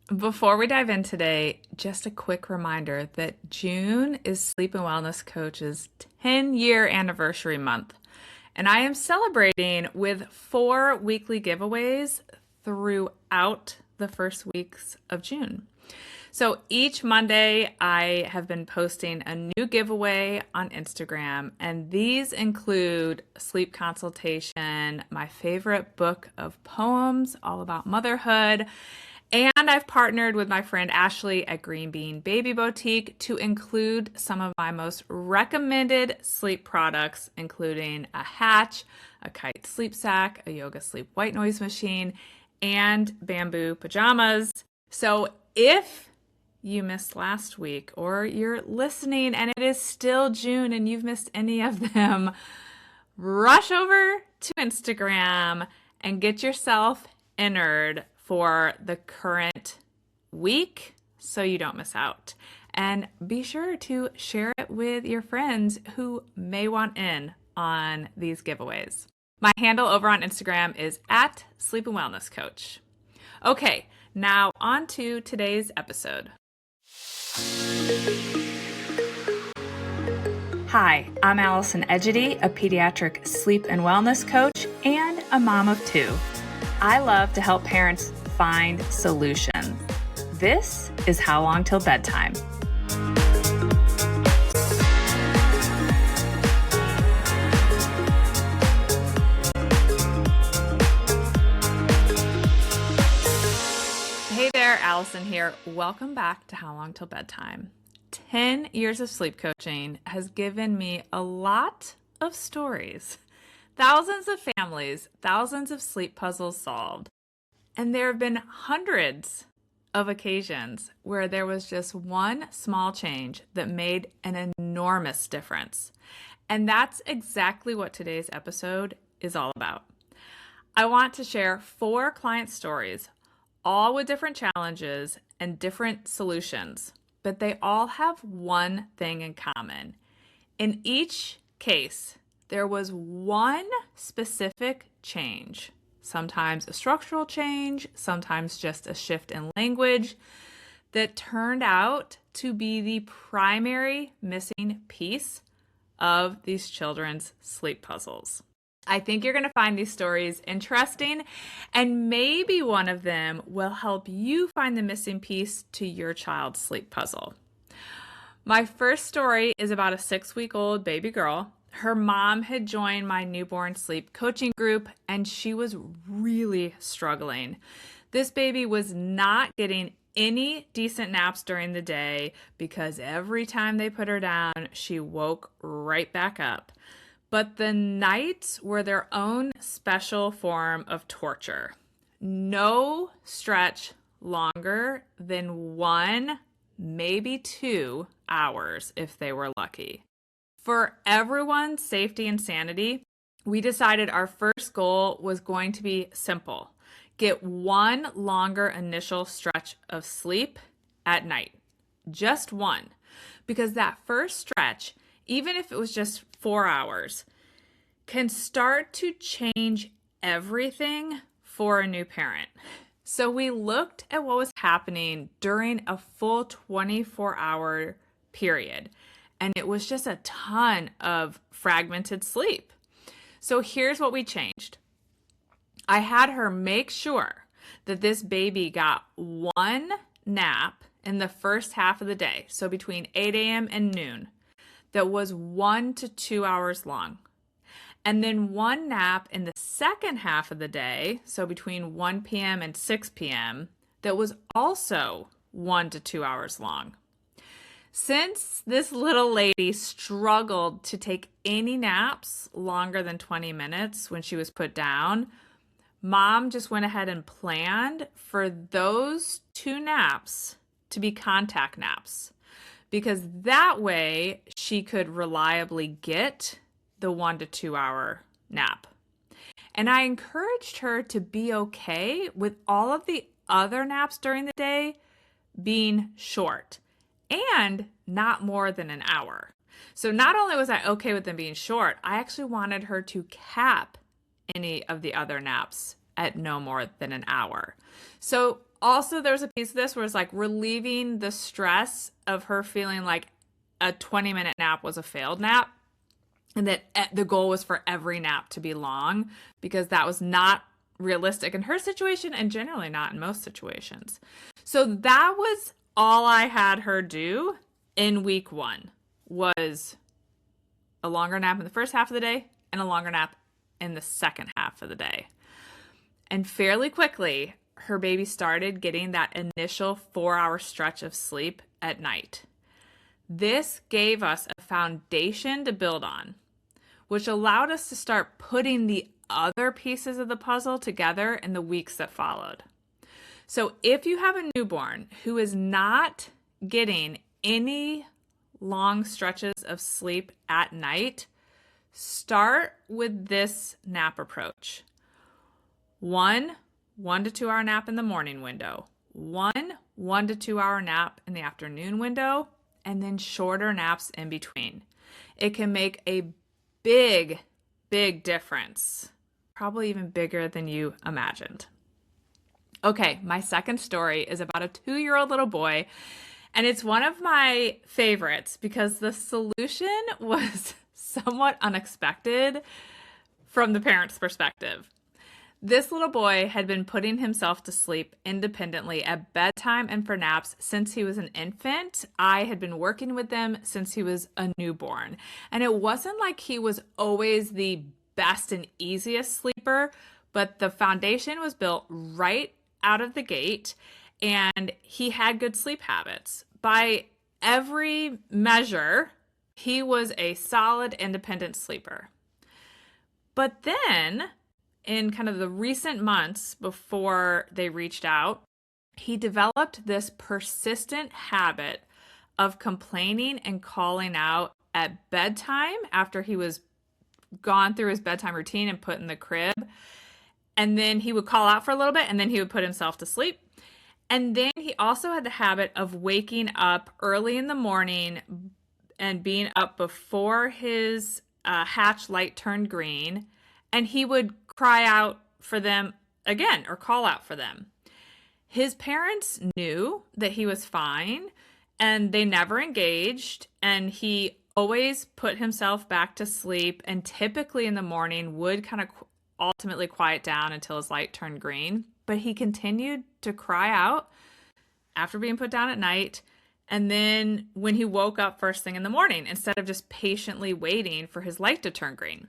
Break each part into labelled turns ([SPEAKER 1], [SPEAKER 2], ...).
[SPEAKER 1] Before we dive in today, just a quick reminder that June is Sleep and Wellness Coach's 10-year anniversary month. And I am celebrating with 4 weekly giveaways throughout the first weeks of June. So each Monday, I have been posting a new giveaway on Instagram, and these include sleep consultation, my favorite book of poems all about motherhood, and I've partnered with my friend Ashley at Green Bean Baby Boutique to include some of my most recommended sleep products, including a Hatch, a Kite sleep sack, a Yoga sleep white noise machine, and bamboo pajamas. So if you missed last week or you're listening and it is still June and you've missed any of them, rush over to Instagram and get yourself entered for the current week so you don't miss out. And be sure to share it with your friends who may want in on these giveaways. My handle over on Instagram is at Sleep and Wellness Coach. Okay, now on to today's episode. Hi, I'm Allison Egidi, a pediatric sleep and wellness coach and a mom of 2. I love to help parents find solutions. This is How Long Till Bedtime. Hey there, Allison here. Welcome back to How Long Till Bedtime. 10 years of sleep coaching has given me a lot of stories. Thousands of families, thousands of sleep puzzles solved. And there have been hundreds of occasions where there was just one small change that made an enormous difference. And that's exactly what today's episode is all about. I want to share 4 client stories, all with different challenges and different solutions, but they all have one thing in common. In each case, there was one specific change, sometimes a structural change, sometimes just a shift in language, that turned out to be the primary missing piece of these children's sleep puzzles. I think you're going to find these stories interesting, and maybe one of them will help you find the missing piece to your child's sleep puzzle. My first story is about a 6-week-old baby girl. Her mom had joined my newborn sleep coaching group, and she was really struggling. This baby was not getting any decent naps during the day because every time they put her down, she woke right back up. But the nights were their own special form of torture. No stretch longer than 1, maybe 2 hours if they were lucky. For everyone's safety and sanity, we decided our first goal was going to be simple. Get 1 longer initial stretch of sleep at night. Just 1. Because that first stretch, even if it was just 4 hours, can start to change everything for a new parent. So we looked at what was happening during a full 24-hour period. And it was just a ton of fragmented sleep. So here's what we changed. I had her make sure that this baby got 1 nap in the first half of the day, so between 8 a.m. and noon, that was 1 to 2 hours long. And then 1 nap in the second half of the day, so between 1 p.m. and 6 p.m., that was also 1 to 2 hours long. Since this little lady struggled to take any naps longer than 20 minutes when she was put down, Mom just went ahead and planned for those 2 naps to be contact naps, because that way she could reliably get the 1 to 2 hour nap. And I encouraged her to be okay with all of the other naps during the day being short and not more than an hour. So not only was I okay with them being short, I actually wanted her to cap any of the other naps at no more than an hour. So Also, there's a piece of this where it's like relieving the stress of her feeling like a 20-minute nap was a failed nap, and that the goal was for every nap to be long, because that was not realistic in her situation and generally not in most situations. So that was all I had her do in week 1, was a longer nap in the first half of the day and a longer nap in the second half of the day. And fairly quickly, her baby started getting that initial 4-hour stretch of sleep at night. This gave us a foundation to build on, which allowed us to start putting the other pieces of the puzzle together in the weeks that followed. So if you have a newborn who is not getting any long stretches of sleep at night, start with this nap approach. 1 to 2 hour nap in the morning window, 1 to 2 hour nap in the afternoon window, and then shorter naps in between. It can make a big difference, probably even bigger than you imagined. Okay, my second story is about a 2-year-old little boy, and it's one of my favorites because the solution was somewhat unexpected from the parent's perspective. This little boy had been putting himself to sleep independently at bedtime and for naps since he was an infant. I had been working with him since he was a newborn. And it wasn't like he was always the best and easiest sleeper, but the foundation was built right out of the gate, and he had good sleep habits. By every measure, he was a solid, independent sleeper. But then, in kind of the recent months before they reached out, he developed this persistent habit of complaining and calling out at bedtime after he was gone through his bedtime routine and put in the crib. And then he would call out for a little bit, and then he would put himself to sleep. And then he also had the habit of waking up early in the morning and being up before his hatch light turned green, and he would cry out for them again or call out for them. His parents knew that he was fine, and they never engaged, and he always put himself back to sleep, and typically in the morning would kind of ultimately quiet down until his light turned green. But he continued to cry out after being put down at night, and then when he woke up first thing in the morning, instead of just patiently waiting for his light to turn green.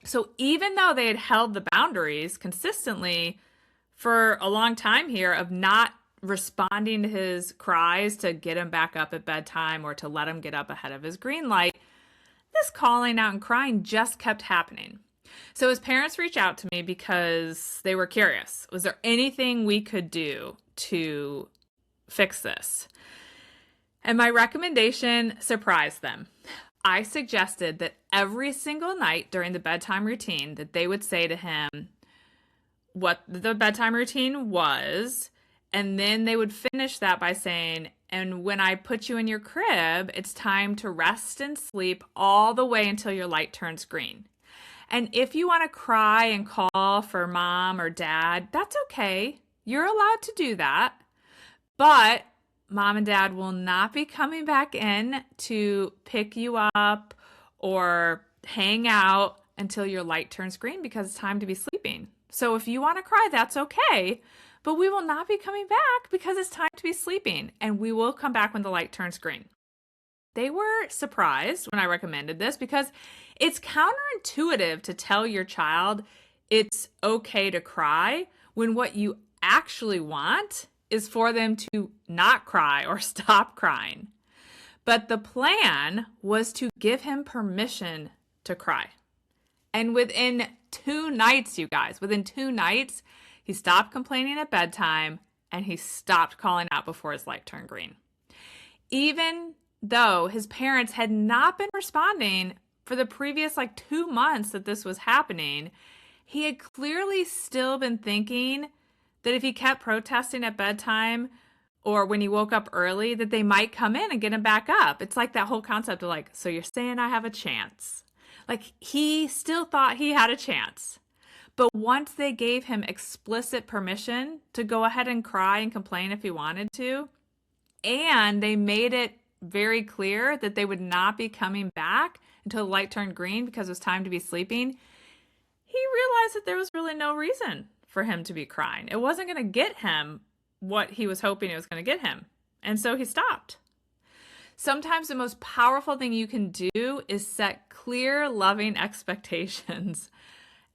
[SPEAKER 1] So even though they had held the boundaries consistently for a long time here of not responding to his cries to get him back up at bedtime or to let him get up ahead of his green light, this calling out and crying just kept happening. So his parents reached out to me because they were curious. Was there anything we could do to fix this? And my recommendation surprised them. I suggested that every single night during the bedtime routine that they would say to him what the bedtime routine was, and then they would finish that by saying, and when I put you in your crib, it's time to rest and sleep all the way until your light turns green. And if you want to cry and call for mom or dad, that's okay. You're allowed to do that. But mom and dad will not be coming back in to pick you up or hang out until your light turns green because it's time to be sleeping. So if you want to cry, that's okay. But we will not be coming back because it's time to be sleeping. And we will come back when the light turns green. They were surprised when I recommended this because it's counterintuitive to tell your child it's okay to cry when what you actually want is for them to not cry or stop crying. But the plan was to give him permission to cry. And within 2 nights, you guys, within 2 nights, he stopped complaining at bedtime and he stopped calling out before his light turned green. Even though his parents had not been responding for the previous 2 months that this was happening, he had clearly still been thinking that if he kept protesting at bedtime or when he woke up early, that they might come in and get him back up. It's like that whole concept of so you're saying I have a chance. He still thought he had a chance. But once they gave him explicit permission to go ahead and cry and complain if he wanted to, and they made it very clear that they would not be coming back until the light turned green because it was time to be sleeping, he realized that there was really no reason for him to be crying. It wasn't going to get him what he was hoping it was going to get him. And so he stopped. Sometimes the most powerful thing you can do is set clear, loving expectations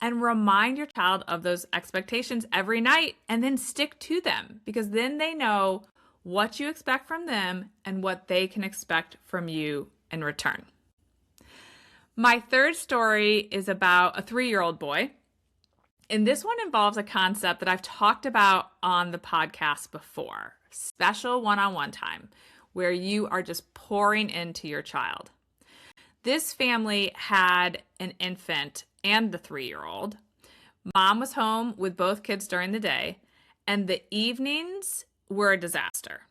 [SPEAKER 1] and remind your child of those expectations every night and then stick to them, because then they know what you expect from them and what they can expect from you in return. My third story is about a 3-year-old boy. And this one involves a concept that I've talked about on the podcast before, special one-on-one time, where you are just pouring into your child. This family had an infant and the 3-year-old. Mom was home with both kids during the day, and the evenings were a disaster.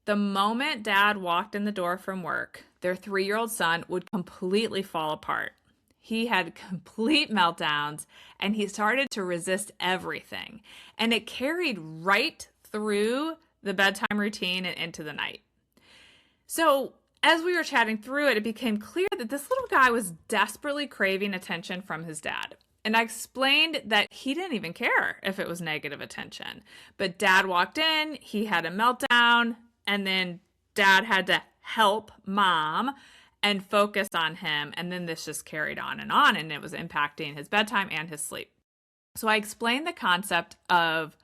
[SPEAKER 1] The moment Dad walked in the door from work, their 3-year-old son would completely fall apart. He had complete meltdowns, and he started to resist everything. And it carried right through the bedtime routine and into the night. So as we were chatting through it, it became clear that this little guy was desperately craving attention from his dad. And I explained that he didn't even care if it was negative attention. But Dad walked in, he had a meltdown, and then Dad had to help Mom and focus on him. And then this just carried on, and it was impacting his bedtime and his sleep. So I explained the concept of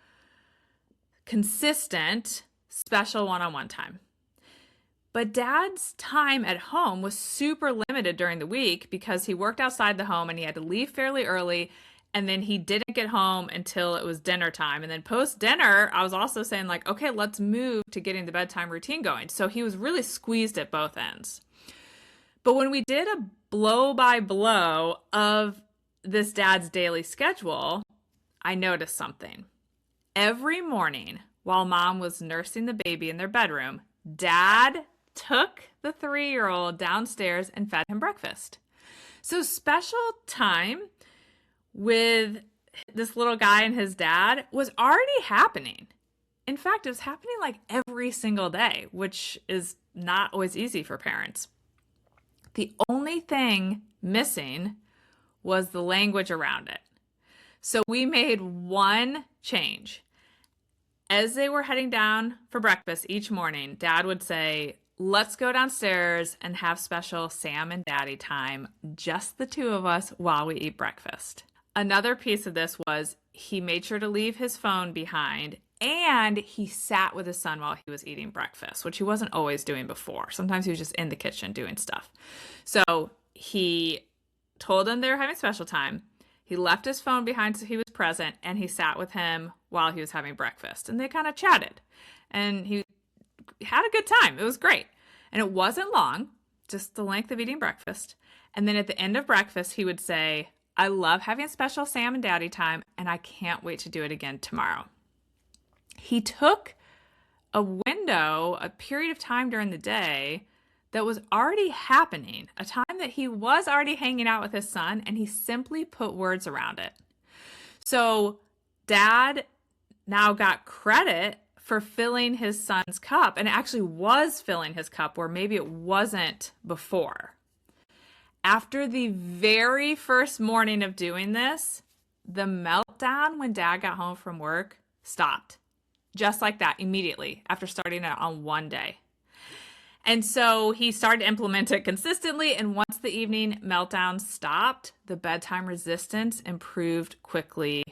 [SPEAKER 1] consistent, special one-on-one time. But Dad's time at home was super limited during the week because he worked outside the home and he had to leave fairly early. And then he didn't get home until it was dinner time. And then post dinner, I was also saying like, okay, let's move to getting the bedtime routine going. So he was really squeezed at both ends. But when we did a blow by blow of this dad's daily schedule, I noticed something. Every morning while Mom was nursing the baby in their bedroom, Dad took the 3-year-old downstairs and fed him breakfast. So special time with this little guy and his dad was already happening. In fact, it was happening like every single day, which is not always easy for parents. The only thing missing was the language around it. So we made one change. As they were heading down for breakfast each morning, Dad would say, let's go downstairs and have special Sam and Daddy time, just the two of us while we eat breakfast. Another piece of this was he made sure to leave his phone behind, and he sat with his son while he was eating breakfast, which he wasn't always doing before. Sometimes he was just in the kitchen doing stuff. So he told them they were having special time. He left his phone behind so he was present, and he sat with him while he was having breakfast. And they kind of chatted, and he had a good time. It was great. And it wasn't long, just the length of eating breakfast. And then at the end of breakfast, he would say, I love having special Sam and Daddy time, and I can't wait to do it again tomorrow. He took a window, a period of time during the day that was already happening, a time that he was already hanging out with his son, and he simply put words around it. So Dad now got credit for filling his son's cup, and it actually was filling his cup where maybe it wasn't before. After the very first morning of doing this, the meltdown when Dad got home from work stopped. Just like that, immediately, after starting it on one day. And so he started to implement it consistently, and once the evening meltdown stopped, the bedtime resistance improved quickly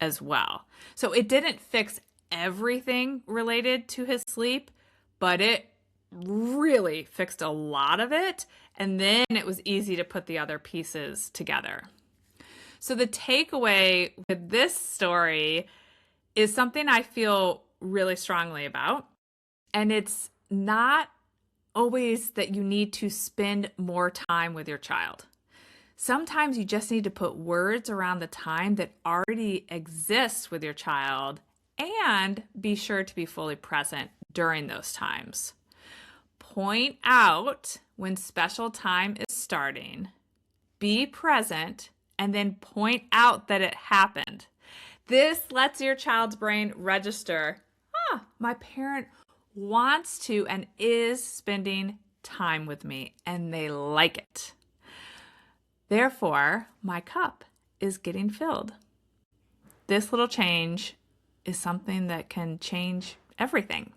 [SPEAKER 1] as well. So it didn't fix everything related to his sleep, but it really fixed a lot of it, and then it was easy to put the other pieces together. So the takeaway with this story is something I feel really strongly about, and it's not always that you need to spend more time with your child. Sometimes you just need to put words around the time that already exists with your child and be sure to be fully present during those times. Point out when special time is starting, be present, and then point out that it happened. This lets your child's brain register, my parent wants to and is spending time with me, and they like it. Therefore, my cup is getting filled. This little change is something that can change everything.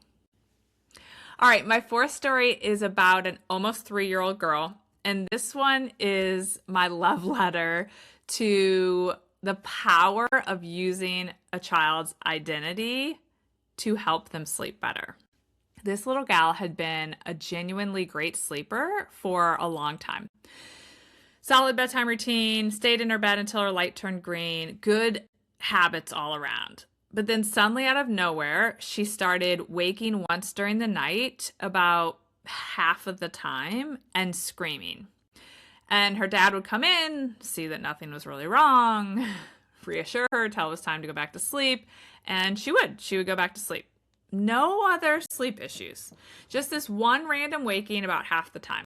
[SPEAKER 1] All right, my fourth story is about an almost 3-year-old girl, and this one is my love letter to the power of using a child's identity to help them sleep better. This little gal had been a genuinely great sleeper for a long time. Solid bedtime routine, stayed in her bed until her light turned green, good habits all around. But then suddenly out of nowhere, she started waking once during the night, about half of the time, and screaming. And her dad would come in, see that nothing was really wrong, reassure her, tell it was time to go back to sleep, and she would go back to sleep. No other sleep issues, just this one random waking about half the time.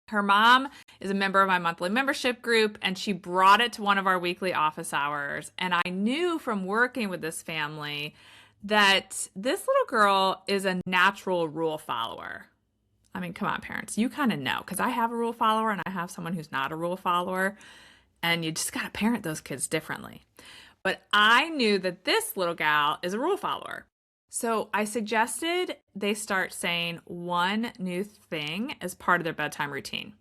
[SPEAKER 1] Her mom is a member of my monthly membership group, and she brought it to one of our weekly office hours. And I knew from working with this family that this little girl is a natural rule follower. I mean, come on, parents, you kind of know, because I have a rule follower and I have someone who's not a rule follower, and you just got to parent those kids differently. But I knew that this little gal is a rule follower. So I suggested they start saying one new thing as part of their bedtime routine.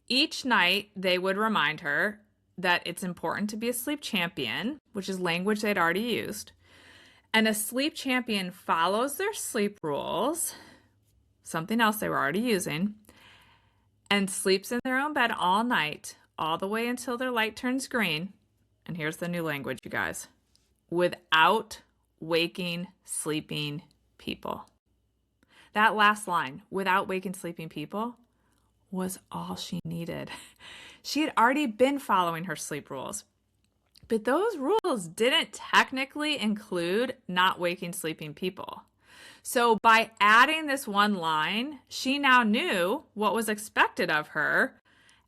[SPEAKER 1] Each night, they would remind her that it's important to be a sleep champion, which is language they'd already used. And a sleep champion follows their sleep rules, something else they were already using, and sleeps in their own bed all night, all the way until their light turns green. And here's the new language, you guys. Without waking sleeping people. That last line, without waking sleeping people, was all she needed. She had already been following her sleep rules, but those rules didn't technically include not waking sleeping people. So by adding this one line, she now knew what was expected of her,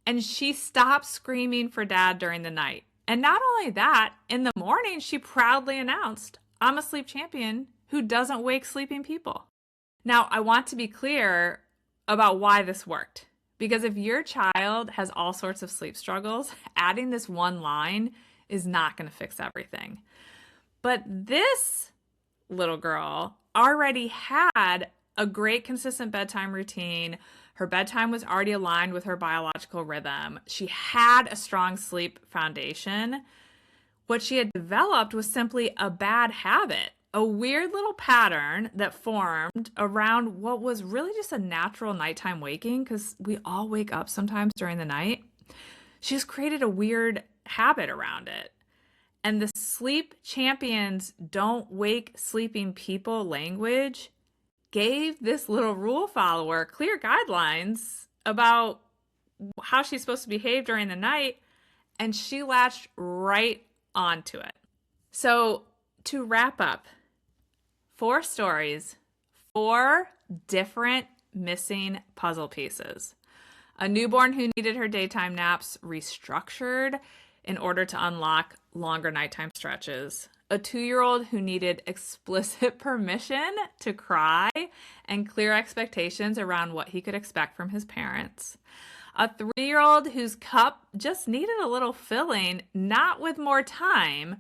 [SPEAKER 1] and she stopped screaming for dad during the night. And not only that, in the morning, she proudly announced, I'm a sleep champion who doesn't wake sleeping people. Now, I want to be clear about why this worked. Because if your child has all sorts of sleep struggles, adding this one line is not going to fix everything. But this little girl already had a great consistent bedtime routine. Her bedtime was already aligned with her biological rhythm. She had a strong sleep foundation. What she had developed was simply a bad habit, a weird little pattern that formed around what was really just a natural nighttime waking, because we all wake up sometimes during the night. She just created a weird habit around it. And the sleep champions don't wake sleeping people language gave this little rule follower clear guidelines about how she's supposed to behave during the night, and she latched right onto it. So to wrap up, 4 stories, 4 different missing puzzle pieces. A newborn who needed her daytime naps restructured in order to unlock longer nighttime stretches. A 2-year-old who needed explicit permission to cry and clear expectations around what he could expect from his parents. A 3-year-old whose cup just needed a little filling, not with more time,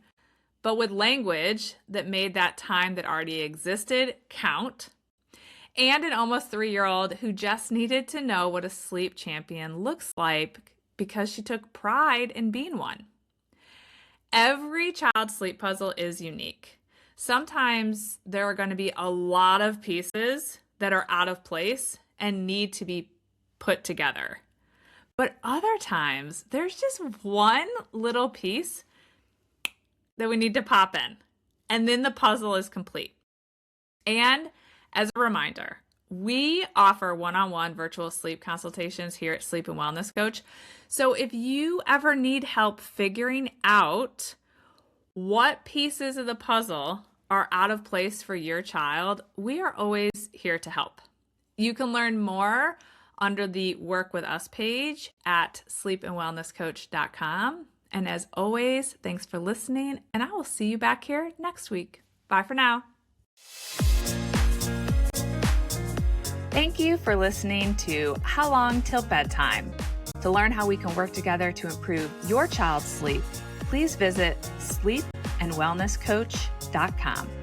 [SPEAKER 1] but with language that made that time that already existed count. And an almost 3-year-old who just needed to know what a sleep champion looks like because she took pride in being one. Every child's sleep puzzle is unique. Sometimes there are going to be a lot of pieces that are out of place and need to be put together. But other times, there's just one little piece that we need to pop in, and then the puzzle is complete. And as a reminder, we offer one-on-one virtual sleep consultations here at Sleep and Wellness Coach. So if you ever need help figuring out what pieces of the puzzle are out of place for your child, we are always here to help. You can learn more under the Work With Us page at sleepandwellnesscoach.com. And as always, thanks for listening, and I will see you back here next week. Bye for now. Thank you for listening to How Long Till Bedtime. To learn how we can work together to improve your child's sleep, please visit sleepandwellnesscoach.com.